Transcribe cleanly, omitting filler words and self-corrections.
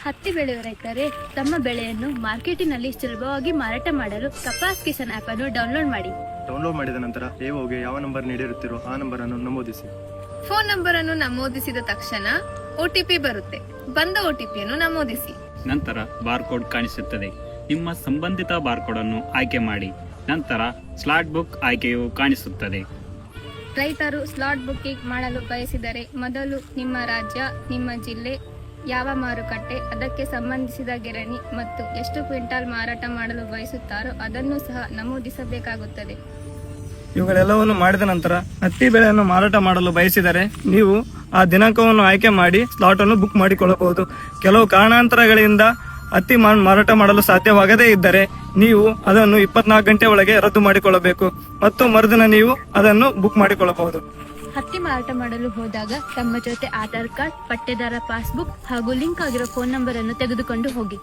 ಹತ್ತಿ ಬೆಳೆಯುವ ರೈತರೇ, ತಮ್ಮ ಬೆಳೆಯನ್ನು ಮಾರ್ಕೆಟಿನಲ್ಲಿ ಸುಲಭವಾಗಿ ಮಾರಾಟ ಮಾಡಲು ಕಪಾಸ್ ಕಿಸಾನ್ ಆಪ್ ಅನ್ನು ಡೌನ್ಲೋಡ್ ಮಾಡಿ. ಡೌನ್ಲೋಡ್ ಮಾಡಿದ ನಂತರ AOಗೆ ಯಾವ ನಂಬರ್ ನೀಡಿರುತ್ತೀರೋ ಆ ನಂಬರ್ ಅನ್ನು ನಮೂದಿಸಿ. ಫೋನ್ ನಂಬರ್ ಅನ್ನು ನಮೂದಿಸಿದ ತಕ್ಷಣ OTP ಬರುತ್ತೆ. ಬಂದ OTPಯನ್ನು ನಮೂದಿಸಿ. ನಂತರ ಬಾರ್ಕೋಡ್ ಕಾಣಿಸುತ್ತದೆ. ನಿಮ್ಮ ಸಂಬಂಧಿತ ಬಾರ್ಕೋಡ್ ಅನ್ನು ಆಯ್ಕೆ ಮಾಡಿ. ನಂತರ ಸ್ಲಾಟ್ ಬುಕ್ ಆಯ್ಕೆಯು ಕಾಣಿಸುತ್ತದೆ. ರೈತರು ಸ್ಲಾಟ್ ಬುಕ್ಕಿಂಗ್ ಮಾಡಲು ಬಯಸಿದರೆ ಮೊದಲು ನಿಮ್ಮ ರಾಜ್ಯ, ನಿಮ್ಮ ಜಿಲ್ಲೆ, ಯಾವ ಮಾರುಕಟ್ಟೆ, ಅದಕ್ಕೆ ಸಂಬಂಧಿಸಿದ ಗಿರಣಿ ಮತ್ತು ಎಷ್ಟು ಕ್ವಿಂಟಾಲ್ ಮಾರಾಟ ಮಾಡಲು ಬಯಸುತ್ತಾರೋ ಅದನ್ನು ಸಹ ನಮೂದಿಸಬೇಕಾಗುತ್ತದೆ. ಇವುಗಳೆಲ್ಲವನ್ನು ಮಾಡಿದ ನಂತರ ಹತ್ತಿ ಬೆಳೆಯನ್ನು ಮಾರಾಟ ಮಾಡಲು ಬಯಸಿದರೆ ನೀವು ಆ ದಿನಾಂಕವನ್ನು ಆಯ್ಕೆ ಮಾಡಿ ಸ್ಲಾಟ್ ಅನ್ನು ಬುಕ್ ಮಾಡಿಕೊಳ್ಳಬಹುದು. ಕೆಲವು ಕಾರಣಾಂತರಗಳಿಂದ ಹತ್ತಿ ಮಾರಾಟ ಮಾಡಲು ಸಾಧ್ಯವಾಗದೇ ಇದ್ದರೆ ನೀವು ಅದನ್ನು 24 ಗಂಟೆ ಒಳಗೆ ರದ್ದು ಮಾಡಿಕೊಳ್ಳಬೇಕು ಮತ್ತು ಮರುದಿನ ನೀವು ಅದನ್ನು ಬುಕ್ ಮಾಡಿಕೊಳ್ಳಬಹುದು. ಹತ್ತಿ ಮಾರಾಟ ಮಾಡಲು ಹೋದಾಗ ತಮ್ಮ ಜೊತೆ ಆಧಾರ್ ಕಾರ್ಡ್, ಪಟ್ಟೆದಾರ ಪಾಸ್ಬುಕ್ ಹಾಗೂ ಲಿಂಕ್ ಆಗಿರೋ ಫೋನ್ ನಂಬರ್ ಅನ್ನು ತೆಗೆದುಕೊಂಡು ಹೋಗಿ.